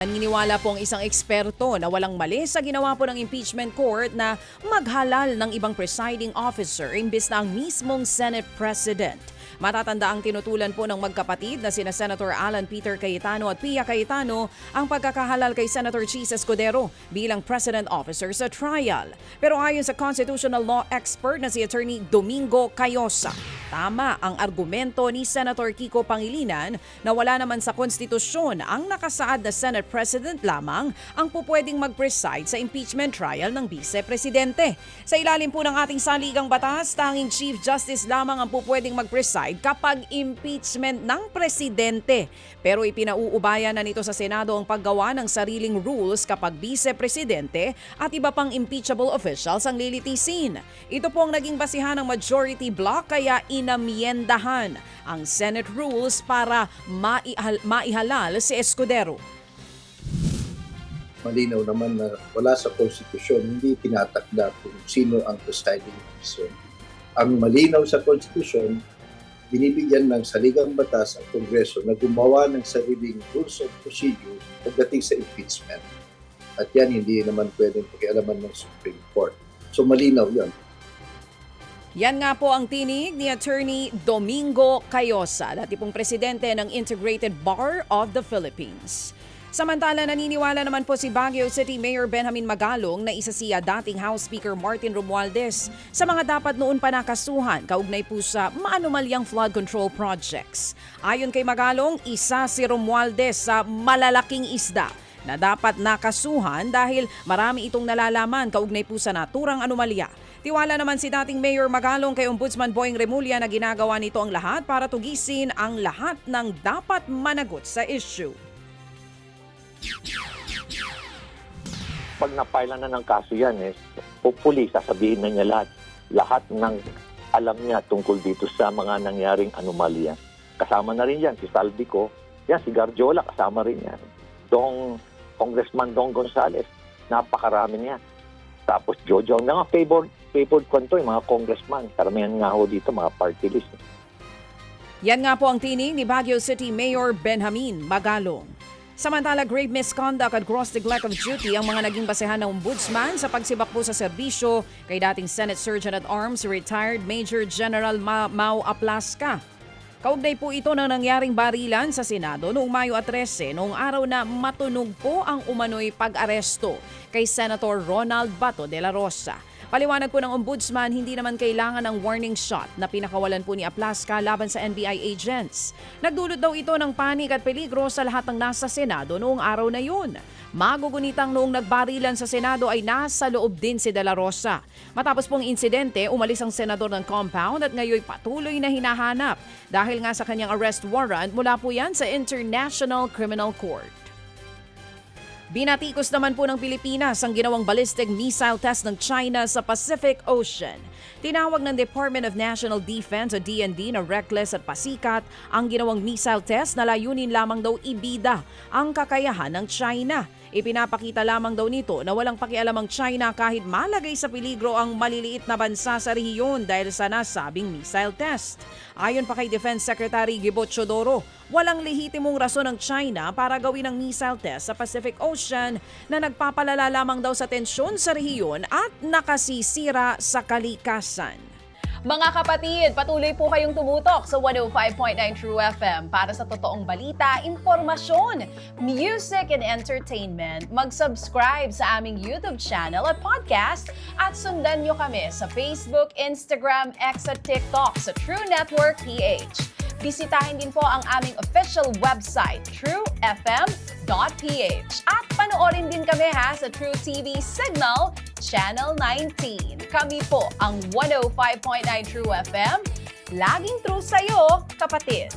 Naniniwala po ang isang eksperto na walang mali sa ginawa po ng impeachment court na maghalal ng ibang presiding officer imbes na ang mismong Senate President. Matatanda ang tinutulan po ng magkapatid na sina Senator Alan Peter Cayetano at Pia Cayetano ang pagkakahalal kay Senator Chis Escudero bilang President Officer sa trial. Pero ayon sa constitutional law expert na si Attorney Domingo Cayosa, tama ang argumento ni Senator Kiko Pangilinan na wala naman sa konstitusyon ang nakasaad na Senate President lamang ang pupwedeng mag-preside sa impeachment trial ng Vice Presidente. Sa ilalim po ng ating saligang batas, tanging Chief Justice lamang ang pupwedeng mag-preside kapag impeachment ng Presidente. Pero ipinauubayan na nito sa Senado ang paggawa ng sariling rules kapag Vice Presidente at iba pang impeachable officials ang lilitisin. Ito po ang naging basihan ng majority bloc kaya inamyendahan ang Senate rules para maihalal si Escudero. Malinaw naman na wala sa konstitusyon, hindi tinatakda kung sino ang presiding officer. Ang malinaw sa konstitusyon, binibigyan ng saligang batas ang Kongreso na gumawa ng sariling rules of procedure pagdating sa impeachment. At yan hindi naman pwedeng pakialaman ng Supreme Court. So malinaw yan. Yan nga po ang tinig ni Attorney Domingo Cayosa, dati pong presidente ng Integrated Bar of the Philippines. Samantala, naniniwala naman po si Baguio City Mayor Benjamin Magalong na isa siya dating House Speaker Martin Romualdez sa mga dapat noon pa nakasuhan kaugnay po sa maanumalyang flood control projects. Ayon kay Magalong, isa si Romualdez sa malalaking isda na dapat nakasuhan dahil marami itong nalalaman kaugnay po sa naturang anomalya. Tiwala naman si dating Mayor Magalong kay Ombudsman Boying Remulla na ginagawa nito ang lahat para tugisin ang lahat ng dapat managot sa issue. Pag napila na ng kaso yan, hopefully sasabihin na niya lahat ng alam niya tungkol dito sa mga nangyaring anomalya. Kasama na rin yan si Saldico, yan si Garjola, kasama rin yan. Congressman Dong Gonzales, napakarami niya. Tapos Jojo, mga favored kwanto, yung mga congressman, karamihan nga ho dito, mga party list. Yan nga po ang tinig ni Baguio City Mayor Benjamin Magalong. Samantala, grave misconduct at gross neglect of duty ang mga naging basehan ng ombudsman sa pagsibak po sa serbisyo kay dating Senate Surgeon at Arms, retired Major General Mau Aplasca. Kaugnay po ito ng nangyaring barilan sa Senado noong Mayo 13, noong araw na matunog po ang umano'y pag-aresto kay Senator Ronald Bato de la Rosa. Paliwanag po ng ombudsman, hindi naman kailangan ng warning shot na pinakawalan po ni Aplasca laban sa NBI agents. Nagdulot daw ito ng panik at peligro sa lahat ng nasa Senado noong araw na yun. Magugunitang noong nagbarilan sa Senado ay nasa loob din si De La Rosa. Matapos pong insidente, umalis ang senador ng compound at ngayon patuloy na hinahanap dahil nga sa kanyang arrest warrant mula po yan sa International Criminal Court. Binatikos naman po ng Pilipinas ang ginawang ballistic missile test ng China sa Pacific Ocean. Tinawag ng Department of National Defense o DND na reckless at pasikat ang ginawang missile test na layunin lamang daw ibida ang kakayahan ng China. Ipinapakita lamang daw nito na walang pakialam ang China kahit malagay sa peligro ang maliliit na bansa sa rehiyon dahil sa nasabing missile test. Ayon pa kay Defense Secretary Gibo Chodoro, walang lehitimong rason ng China para gawin ang missile test sa Pacific Ocean na nagpapalala lamang daw sa tensyon sa rehiyon at nakasisira sa kalikasan. Mga kapatid, patuloy po kayong tumutok sa 105.9 True FM para sa totoong balita, impormasyon, music and entertainment. Mag-subscribe sa aming YouTube channel at podcast at sundan nyo kami sa Facebook, Instagram, X at TikTok sa True Network PH. Bisitahin din po ang aming official website, truefm.ph. At panoorin din kami sa True TV Signal, Channel 19. Kami po ang 105.9 True FM. Laging true sa'yo, kapatid.